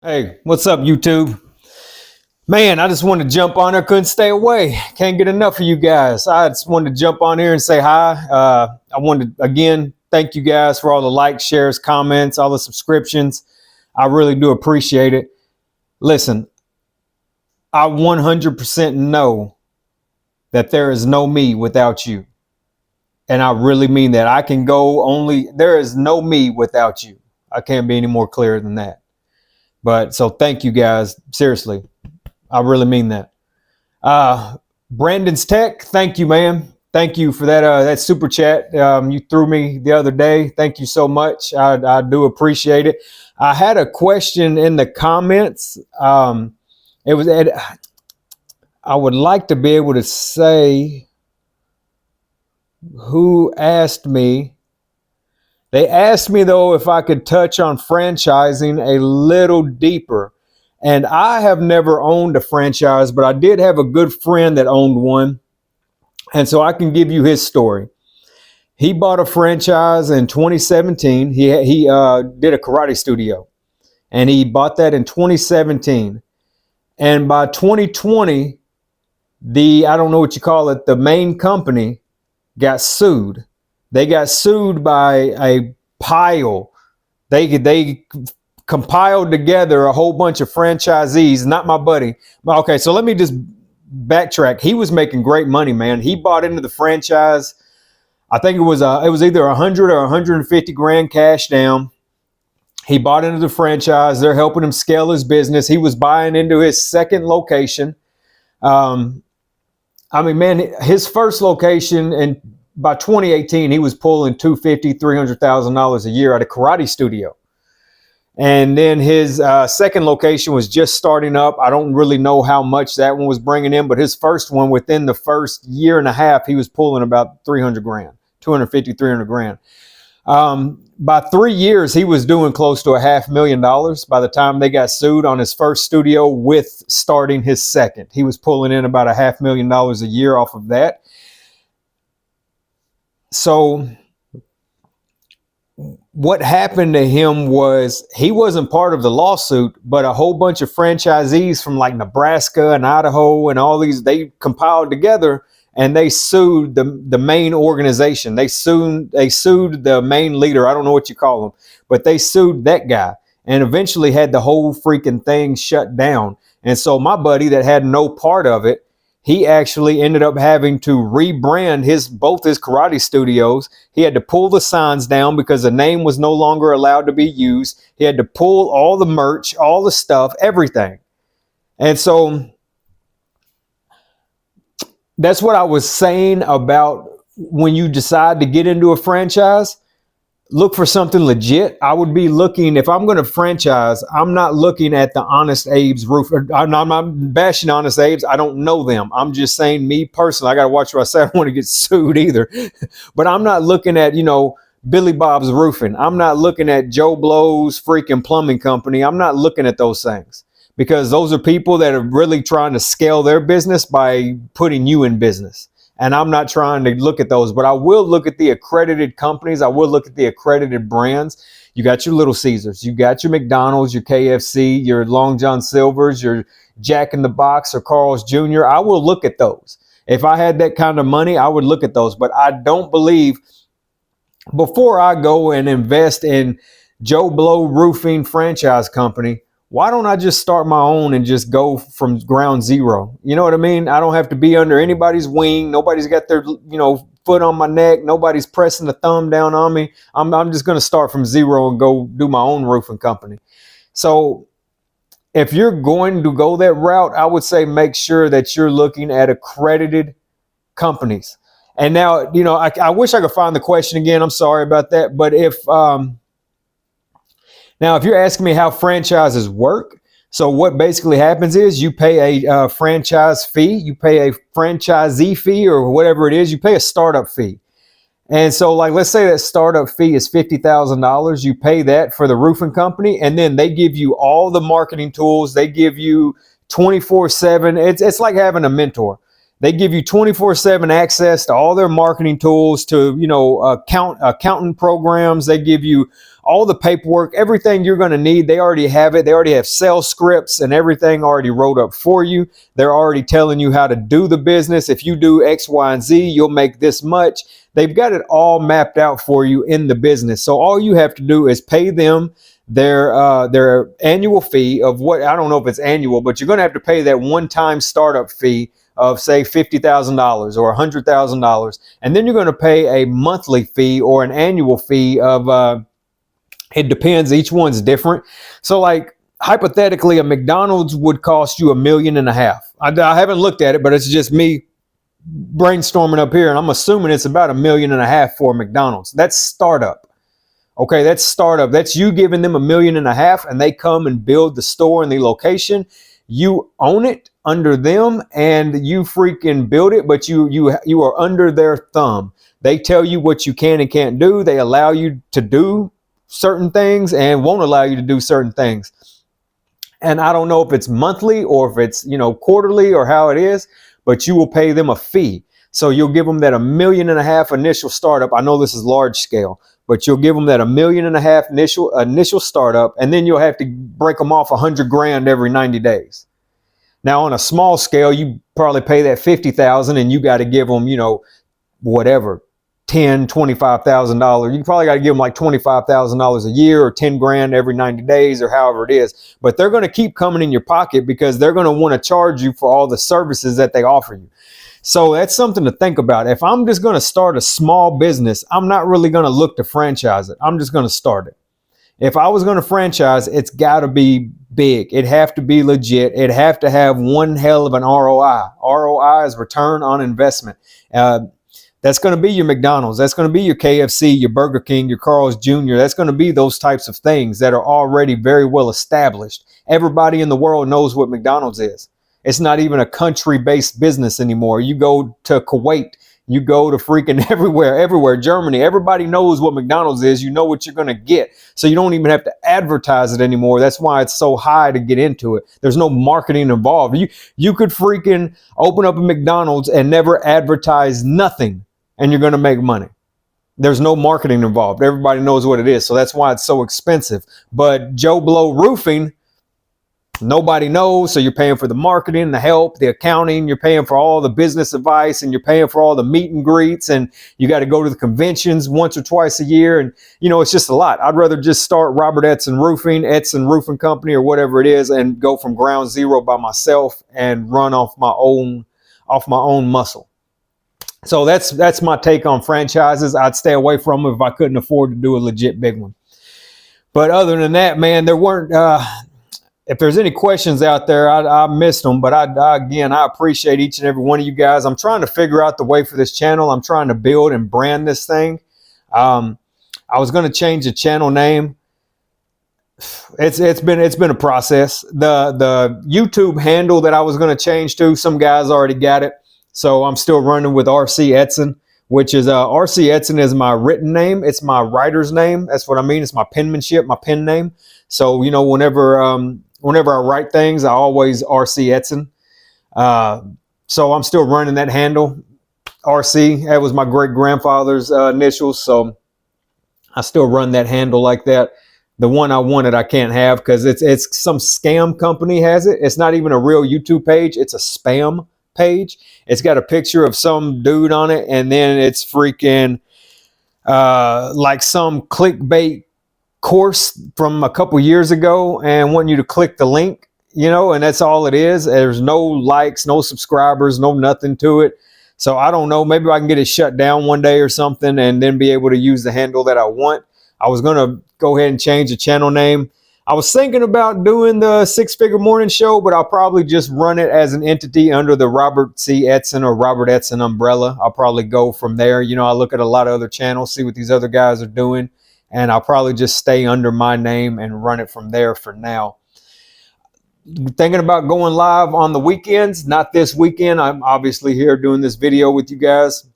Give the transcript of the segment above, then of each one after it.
Hey, what's up, YouTube? Man, I just wanted to jump on there, couldn't stay away. Can't get enough of you guys. I just wanted to jump on here and say hi. I wanted to, again, thank you guys for all the likes, shares, comments, all the subscriptions. I really do appreciate it. Listen, I 100% know that there is no me without you. And I really mean that. I can go only, there is no me without you. I can't be any more clear than that. But so thank you guys. Seriously. I really mean that. Brandon's Tech, thank you, man. Thank you for that super chat you threw me the other day. Thank you so much. I do appreciate it. I had a question in the comments. It was I would like to be able to say who asked me. They asked me though if I could touch on franchising a little deeper. And I have never owned a franchise, but I did have a good friend that owned one. And so I can give you his story. He bought a franchise in 2017. He did a karate studio, and he bought that in 2017. And by 2020, I don't know what you call it, the main company got sued. They got sued by a pile. They compiled together a whole bunch of franchisees, not my buddy. Okay, so let me just backtrack. He was making great money, man. He bought into the franchise. I think it was either 100 or 150 grand cash down. He bought into the franchise. They're helping him scale his business. He was buying into his second location. I mean, man, his first location, and by 2018, he was pulling $250,000, $300,000 a year at a karate studio. And then his second location was just starting up. I don't really know how much that one was bringing in, but his first one, within the first year and a half, he was pulling about 300 grand, 250, 300 grand. By 3 years, he was doing close to $500,000 by the time they got sued on his first studio with starting his second. He was pulling in about $500,000 a year off of that. So what happened to him was he wasn't part of the lawsuit, but a whole bunch of franchisees from like Nebraska and Idaho and all these, they compiled together and they sued the main organization. They sued the main leader. I don't know what you call him, but they sued that guy and eventually had the whole freaking thing shut down. And so my buddy that had no part of it, he actually ended up having to rebrand both his karate studios. He had to pull the signs down because the name was no longer allowed to be used. He had to pull all the merch, all the stuff, everything. And so that's what I was saying about when you decide to get into a franchise. Look for something legit. I would be looking, if I'm going to franchise, I'm not looking at the Honest Abe's roof. I'm not bashing Honest Abe's. I don't know them. I'm just saying, me personally, I got to watch what I say. I don't want to get sued either. But I'm not looking at, Billy Bob's Roofing. I'm not looking at Joe Blow's freaking plumbing company. I'm not looking at those things because those are people that are really trying to scale their business by putting you in business. And I'm not trying to look at those, but I will look at the accredited companies. I will look at the accredited brands. You got your Little Caesars, you got your McDonald's, your KFC, your Long John Silver's, your Jack in the Box or Carl's Jr. I will look at those. If I had that kind of money, I would look at those. But I don't believe, before I go and invest in Joe Blow Roofing franchise company, why don't I just start my own and just go from ground zero? You know what I mean? I don't have to be under anybody's wing. Nobody's got their, foot on my neck. Nobody's pressing the thumb down on me. I'm just going to start from zero and go do my own roofing company. So if you're going to go that route, I would say make sure that you're looking at accredited companies. And now, I wish I could find the question again. I'm sorry about that. But now, if you're asking me how franchises work, so what basically happens is you pay a franchise fee, you pay a franchisee fee or whatever it is, you pay a startup fee. And so like, let's say that startup fee is $50,000. You pay that for the roofing company, and then they give you all the marketing tools. They give you 24/7. It's like having a mentor. They give you 24/7 access to all their marketing tools, to, accountant programs. They give you all the paperwork, everything you're going to need. They already have it. They already have sales scripts and everything already wrote up for you. They're already telling you how to do the business. If you do X, Y, and Z, you'll make this much. They've got it all mapped out for you in the business. So all you have to do is pay them their annual fee of what, I don't know if it's annual, but you're going to have to pay that one-time startup fee of say $50,000 or $100,000, and then you're going to pay a monthly fee or an annual fee of it depends. Each one's different. So like hypothetically, a McDonald's would cost you $1.5 million. I haven't looked at it, but it's just me brainstorming up here, and I'm assuming it's about $1.5 million for McDonald's. That's startup. Okay, that's startup. That's you giving them $1.5 million, and they come and build the store and the location. You own it under them, and you freaking build it, but you are under their thumb. They tell you what you can and can't do. They allow you to do certain things and won't allow you to do certain things. And I don't know if it's monthly or if it's, quarterly or how it is, but you will pay them a fee. So you'll give them that $1.5 million initial startup. I know this is large scale, but you'll give them that $1.5 million initial startup, and then you'll have to break them off $100,000 every 90 days. Now on a small scale, you probably pay that $50,000, and you got to give them, whatever, $10,000, $25,000. You probably got to give them like $25,000 a year or $10,000 every 90 days or however it is. But they're going to keep coming in your pocket because they're going to want to charge you for all the services that they offer you. So that's something to think about. If I'm just going to start a small business, I'm not really going to look to franchise it. I'm just going to start it. If I was going to franchise, it's got to be big. It have to be legit. It have to have one hell of an ROI. ROI is return on investment. That's going to be your McDonald's. That's going to be your KFC, your Burger King, your Carl's Jr. That's going to be those types of things that are already very well established. Everybody in the world knows what McDonald's is. It's not even a country-based business anymore. You go to Kuwait, you go to freaking everywhere, Germany. Everybody knows what McDonald's is. You know what you're going to get. So you don't even have to advertise it anymore. That's why it's so high to get into it. There's no marketing involved. You could freaking open up a McDonald's and never advertise nothing, and you're going to make money. There's no marketing involved. Everybody knows what it is. So that's why it's so expensive. But Joe Blow Roofing, nobody knows, so you're paying for the marketing, the help, the accounting, you're paying for all the business advice, and you're paying for all the meet and greets, and you got to go to the conventions once or twice a year, and it's just a lot. I'd rather just start Robert Edson Roofing Company or whatever it is, and go from ground zero by myself and run off my own muscle. So that's my take on franchises. I'd stay away from them if I couldn't afford to do a legit big one. But other than that, man, there weren't if there's any questions out there, I missed them, but I appreciate each and every one of you guys. I'm trying to figure out the way for this channel. I'm trying to build and brand this thing. I was going to change the channel name. It's been a process. The YouTube handle that I was going to change to, some guys already got it. So I'm still running with RC Edson, which is RC Edson is my written name. It's my writer's name. That's what I mean. It's my penmanship, my pen name. So, whenever I write things, I always RC Edson. So I'm still running that handle. RC, that was my great grandfather's initials. So I still run that handle like that. The one I wanted, I can't have because it's some scam company has it. It's not even a real YouTube page. It's a spam page. It's got a picture of some dude on it, and then it's freaking like some clickbait course from a couple years ago and want you to click the link, and that's all it is. There's no likes, no subscribers, no nothing to it. So I don't know, maybe I can get it shut down one day or something and then be able to use the handle that I want. I was going to go ahead and change the channel name. I was thinking about doing the Six Figure Morning Show, but I'll probably just run it as an entity under the Robert C. Edson or Robert Edson umbrella. I'll probably go from there. I look at a lot of other channels, see what these other guys are doing, and I'll probably just stay under my name and run it from there for now. Thinking about going live on the weekends, not this weekend. I'm obviously here doing this video with you guys,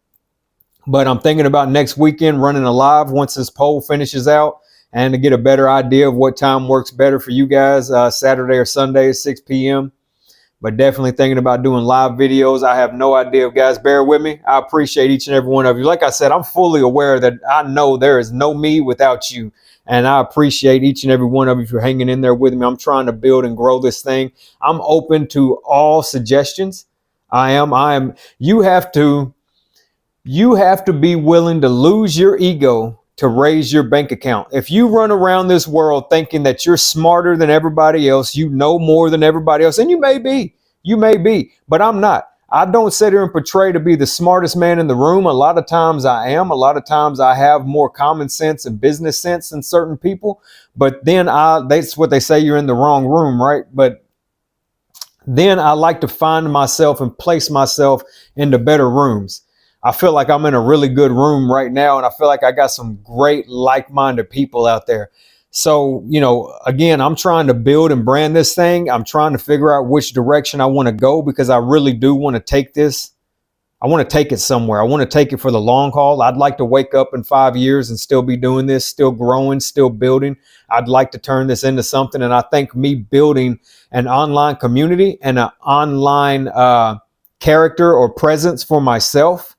but I'm thinking about next weekend running a live once this poll finishes out, and to get a better idea of what time works better for you guys, Saturday or Sunday at 6 p.m. But definitely thinking about doing live videos. I have no idea, guys. Bear with me. I appreciate each and every one of you. Like I said, I'm fully aware that I know there is no me without you. And I appreciate each and every one of you for hanging in there with me. I'm trying to build and grow this thing. I'm open to all suggestions. I am. You have to be willing to lose your ego to raise your bank account. If you run around this world thinking that you're smarter than everybody else, you know more than everybody else, and you may be, but I'm not. I don't sit here and portray to be the smartest man in the room. A lot of times I am. A lot of times I have more common sense and business sense than certain people. But then that's what they say, you're in the wrong room, right? But then I like to find myself and place myself into better rooms. I feel like I'm in a really good room right now, and I feel like I got some great like-minded people out there. So, again, I'm trying to build and brand this thing. I'm trying to figure out which direction I want to go, because I really do want to take this. I want to take it somewhere. I want to take it for the long haul. I'd like to wake up in 5 years and still be doing this, still growing, still building. I'd like to turn this into something. And I think me building an online community and an online character or presence for myself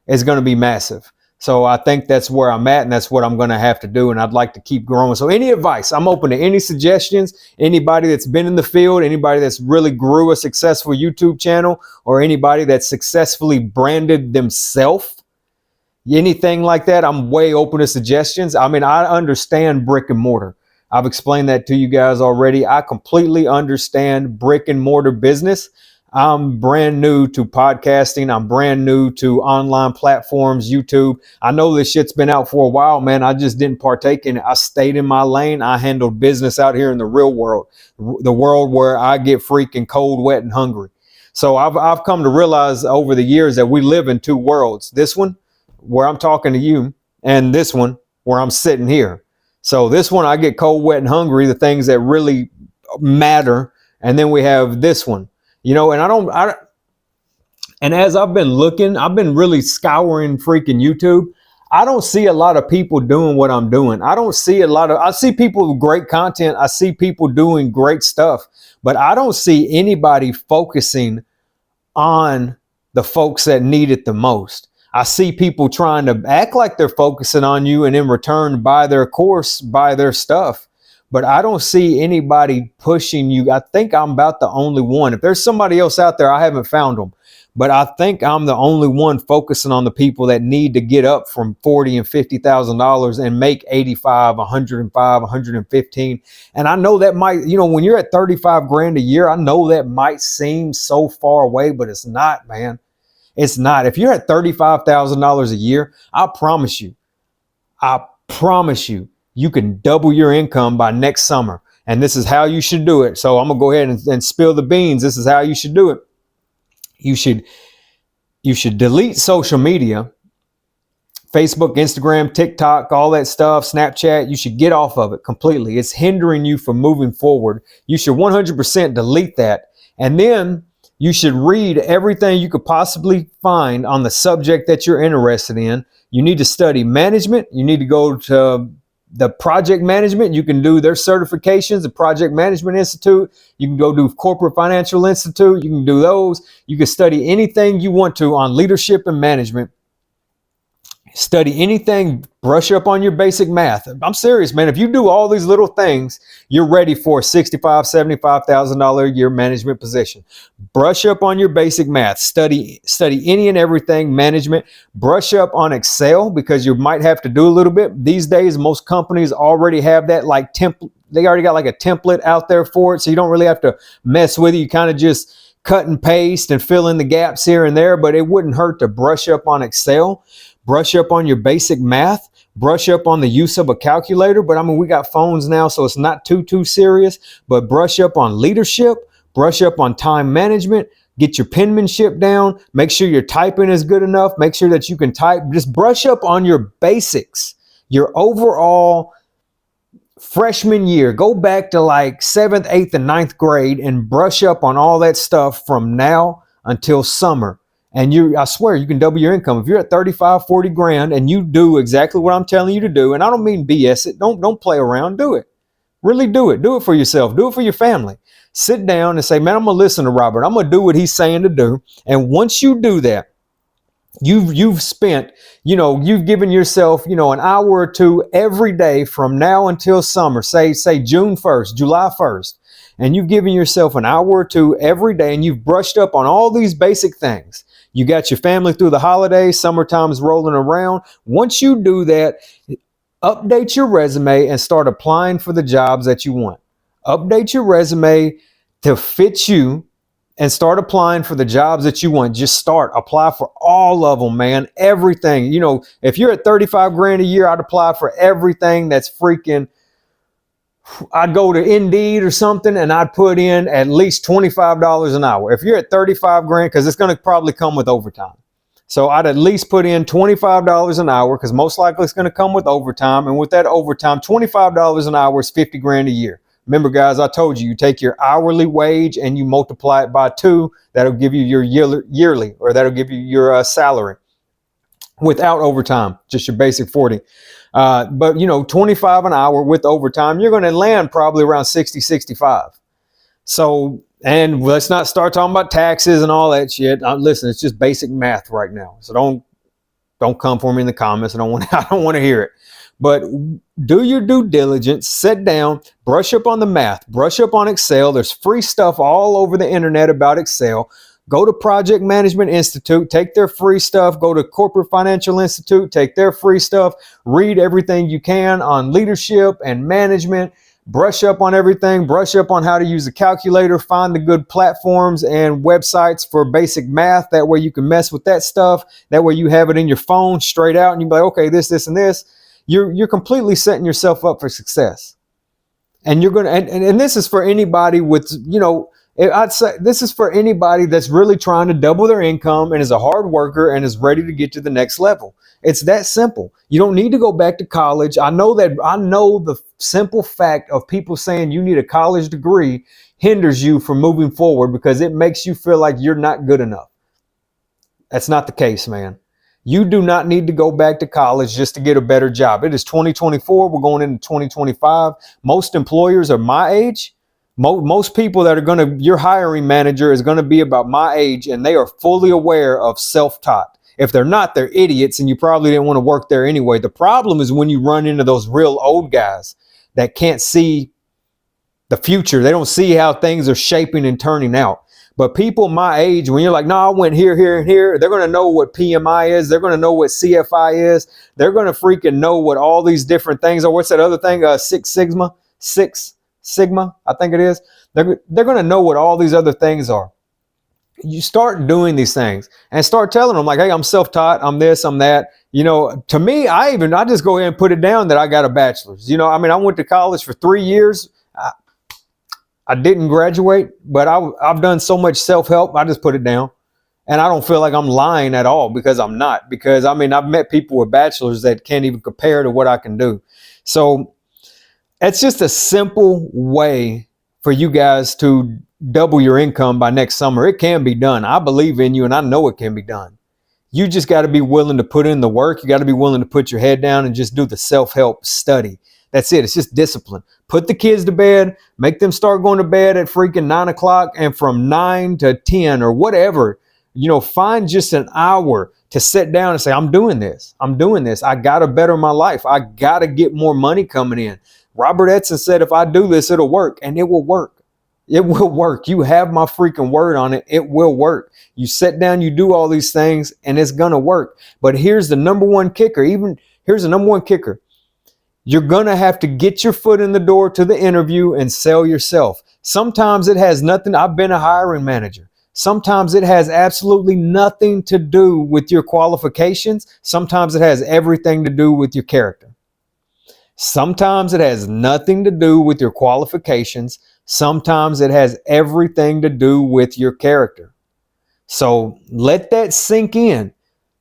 is going to be massive. So I think that's where I'm at, and that's what I'm going to have to do. And I'd like to keep growing. So any advice, I'm open to any suggestions. Anybody that's been in the field, anybody that's really grew a successful YouTube channel, or anybody that's successfully branded themselves, anything like that, I'm way open to suggestions. I mean, I understand brick and mortar. I've explained that to you guys already. I completely understand brick and mortar business. I'm brand new to podcasting. I'm brand new to online platforms, YouTube. I know this shit's been out for a while, man. I just didn't partake in it. I stayed in my lane. I handled business out here in the real world, the world where I get freaking cold, wet, and hungry. So I've come to realize over the years that we live in two worlds. This one, where I'm talking to you, and this one, where I'm sitting here. So this one, I get cold, wet, and hungry, the things that really matter. And then we have this one. And as I've been looking, I've been really scouring freaking YouTube. I don't see a lot of people doing what I'm doing. I see people with great content. I see people doing great stuff, but I don't see anybody focusing on the folks that need it the most. I see people trying to act like they're focusing on you, and in return buy their course, buy their stuff. But I don't see anybody pushing you. I think I'm about the only one. If there's somebody else out there, I haven't found them. But I think I'm the only one focusing on the people that need to get up from $40,000 and $50,000 and make 85, 105, 115. And I know that might, when you're at 35 grand a year, I know that might seem so far away, but it's not, man. It's not. If you're at $35,000 a year, I promise you, you can double your income by next summer. And this is how you should do it. So I'm going to go ahead and spill the beans. This is how you should do it. You should delete social media, Facebook, Instagram, TikTok, all that stuff, Snapchat. You should get off of it completely. It's hindering you from moving forward. You should 100% delete that. And then you should read everything you could possibly find on the subject that you're interested in. You need to study management. You need to go to the project management. You can do their certifications, the Project Management Institute. You can go do Corporate Financial Institute. You can do those. You can study anything you want to on leadership and management. Study anything, brush up on your basic math. I'm serious, man. If you do all these little things, you're ready for a $65,000, $75,000 a year management position. Brush up on your basic math. Study any and everything management. Brush up on Excel, because you might have to do a little bit. These days, most companies already have that like template. They already got like a template out there for it, so you don't really have to mess with it. You kind of just cut and paste and fill in the gaps here and there, but it wouldn't hurt to brush up on Excel. Brush up on your basic math, brush up on the use of a calculator. But I mean, we got phones now, so it's not too serious, but brush up on leadership, brush up on time management, get your penmanship down, make sure your typing is good enough, make sure that you can type. Just brush up on your basics, your overall freshman year. Go back to like 7th, 8th, and 9th grade and brush up on all that stuff from now until summer. And I swear, you can double your income. If you're at 35, 40 grand and you do exactly what I'm telling you to do, and I don't mean BS it, don't play around, do it. Really do it. Do it for yourself. Do it for your family. Sit down and say, man, I'm going to listen to Robert. I'm going to do what he's saying to do. And once you do that, You've spent, you've given yourself, an hour or two every day from now until summer, say June 1st, July 1st, and you've given yourself an hour or two every day, and you've brushed up on all these basic things. You got your family through the holidays, summertime's rolling around. Once you do that, update your resume and start applying for the jobs that you want. Update your resume to fit you and start applying for the jobs that you want. Just apply for all of them, man. Everything. If you're at 35 grand a year, I'd apply for everything that's freaking. I'd go to Indeed or something and I'd put in at least $25 an hour. If you're at 35 grand, because it's going to probably come with overtime. So I'd at least put in $25 an hour, because most likely it's going to come with overtime. And with that overtime, $25 an hour is 50 grand a year. Remember, guys, I told you, you take your hourly wage and you multiply it by 2. That'll give you your yearly, or that'll give you your salary without overtime, just your basic 40. But 25 an hour with overtime, you're going to land probably around 60, 65. So, and let's not start talking about taxes and all that shit. Listen, it's just basic math right now. So don't come for me in the comments. I don't want to hear it. But do your due diligence, sit down, brush up on the math, brush up on Excel. There's free stuff all over the internet about Excel. Go to Project Management Institute, take their free stuff. Go to Corporate Financial Institute, take their free stuff. Read everything you can on leadership and management. Brush up on everything. Brush up on how to use a calculator. Find the good platforms and websites for basic math. That way you can mess with that stuff. That way you have it in your phone straight out and you be like, okay, this, and this. You're completely setting yourself up for success. And you're going to, and this is for anybody with, I'd say this is for anybody that's really trying to double their income and is a hard worker and is ready to get to the next level. It's that simple. You don't need to go back to college. I know the simple fact of people saying you need a college degree hinders you from moving forward because it makes you feel like you're not good enough. That's not the case, man. You do not need to go back to college just to get a better job. It is 2024. We're going into 2025. Most employers are my age. Most people that are your hiring manager is going to be about my age, and they are fully aware of self-taught. If they're not, they're idiots, and you probably didn't want to work there anyway. The problem is when you run into those real old guys that can't see the future. They don't see how things are shaping and turning out. But people my age, when you're like, no, I went here, here, and here, they're going to know what PMI is. They're going to know what CFI is. They're going to freaking know what all these different things are. What's that other thing? Six Sigma, I think it is. They're going to know what all these other things are. You start doing these things and start telling them like, hey, I'm self-taught. I'm this, I'm that. To me, I just go ahead and put it down that I got a bachelor's. I went to college for 3 years. I didn't graduate, but I've done so much self-help. I just put it down. And I don't feel like I'm lying at all, because I'm not. Because, I've met people with bachelors that can't even compare to what I can do. So it's just a simple way for you guys to double your income by next summer. It can be done. I believe in you, and I know it can be done. You just got to be willing to put in the work. You got to be willing to put your head down and just do the self-help study. That's it. It's just discipline. Put the kids to bed, make them start going to bed at freaking 9 o'clock, and from 9 to 10 or whatever, find just an hour to sit down and say, I'm doing this. I got to better my life. I got to get more money coming in. Robert Edson said, if I do this, it'll work, and it will work. It will work. You have my freaking word on it. It will work. You sit down, you do all these things, and it's going to work. But here's the number one kicker. You're going to have to get your foot in the door to the interview and sell yourself. Sometimes it has nothing. I've been a hiring manager. Sometimes it has absolutely nothing to do with your qualifications. Sometimes it has everything to do with your character. Sometimes it has nothing to do with your qualifications. Sometimes it has everything to do with your character. So let that sink in.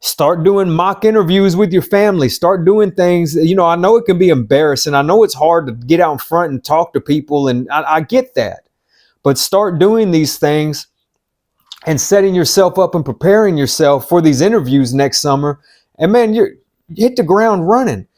Start doing mock interviews with your family. Start doing things. I know it can be embarrassing. I know it's hard to get out in front and talk to people, and I get that. But start doing these things and setting yourself up and preparing yourself for these interviews next summer. And man, you hit the ground running.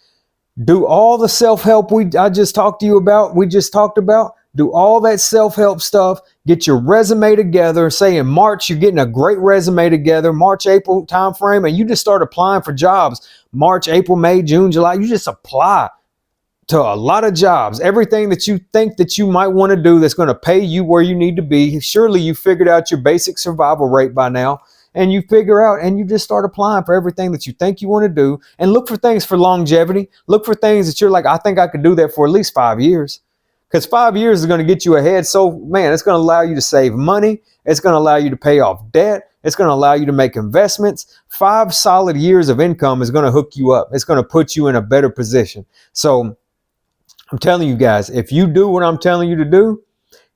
Do all the self-help we just talked about. do all that self-help stuff, get your resume together. Say in March, you're getting a great resume together, March, April timeframe, and you just start applying for jobs. March, April, May, June, July, you just apply to a lot of jobs. Everything that you think that you might want to do that's going to pay you where you need to be. Surely you figured out your basic survival rate by now, and you figure out and you just start applying for everything that you think you want to do, and look for things for longevity. Look for things that you're like, I think I could do that for at least 5 years, because 5 years is going to get you ahead. So man, it's going to allow you to save money. It's going to allow you to pay off debt. It's going to allow you to make investments. 5 solid years of income is going to hook you up. It's going to put you in a better position. So I'm telling you guys, if you do what I'm telling you to do,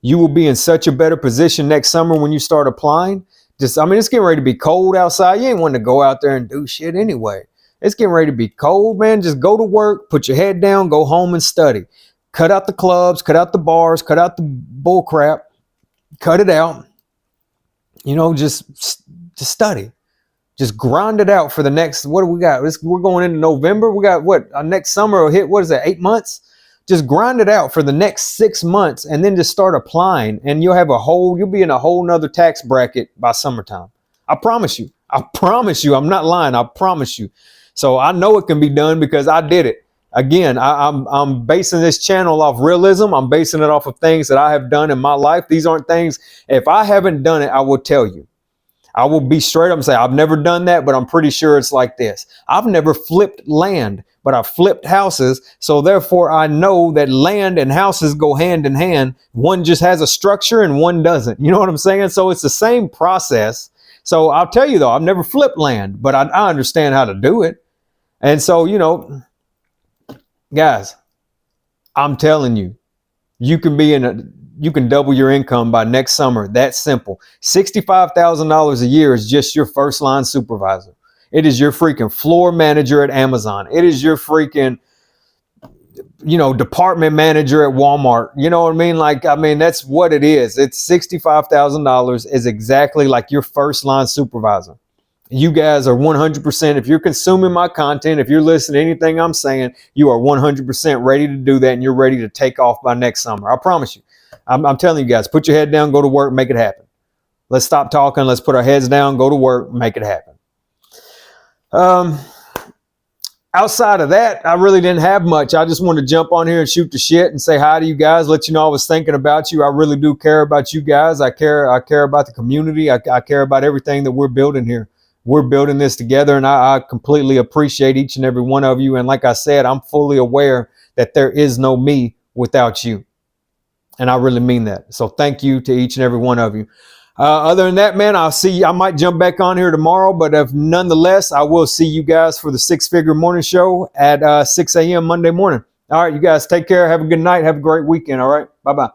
you will be in such a better position next summer when you start applying. It's getting ready to be cold outside. You ain't wanting to go out there and do shit anyway. It's getting ready to be cold, man. Just go to work, put your head down, go home and study. Cut out the clubs, cut out the bars, cut out the bull crap, cut it out. Just study. Just grind it out for the next, what do we got? We're going into November. We got our next summer will hit, what is that, 8 months? Just grind it out for the next 6 months and then just start applying, and you'll be in a whole nother tax bracket by summertime. I promise you. I'm not lying. I promise you. So I know it can be done because I did it. Again, I'm basing this channel off realism. I'm basing it off of things that I have done in my life. These aren't things, if I haven't done it, I will tell you. I will be straight up and say, I've never done that, but I'm pretty sure it's like this. I've never flipped land, but I've flipped houses. So therefore, I know that land and houses go hand in hand. One just has a structure and one doesn't. You know what I'm saying? So it's the same process. So I'll tell you though, I've never flipped land, but I understand how to do it. And so, guys, I'm telling you, you can double your income by next summer. That's simple. $65,000 a year is just your first line supervisor. It is your freaking floor manager at Amazon. It is your freaking, department manager at Walmart. You know what I mean? That's what it is. It's $65,000 is exactly like your first line supervisor. You guys are 100%. If you're consuming my content, if you're listening to anything I'm saying, you are 100% ready to do that, and you're ready to take off by next summer. I promise you. I'm telling you guys, put your head down, go to work, make it happen. Let's stop talking. Let's put our heads down, go to work, make it happen. Outside of that, I really didn't have much. I just wanted to jump on here and shoot the shit and say hi to you guys, let you know I was thinking about you. I really do care about you guys. I care about the community. I care about everything that we're building here. We're building this together, and I completely appreciate each and every one of you. And like I said, I'm fully aware that there is no me without you. And I really mean that. So thank you to each and every one of you. Other than that, man, I might jump back on here tomorrow, but nonetheless, I will see you guys for the Six Figure Morning Show at 6 a.m. Monday morning. All right, you guys take care. Have a good night. Have a great weekend. All right. Bye-bye.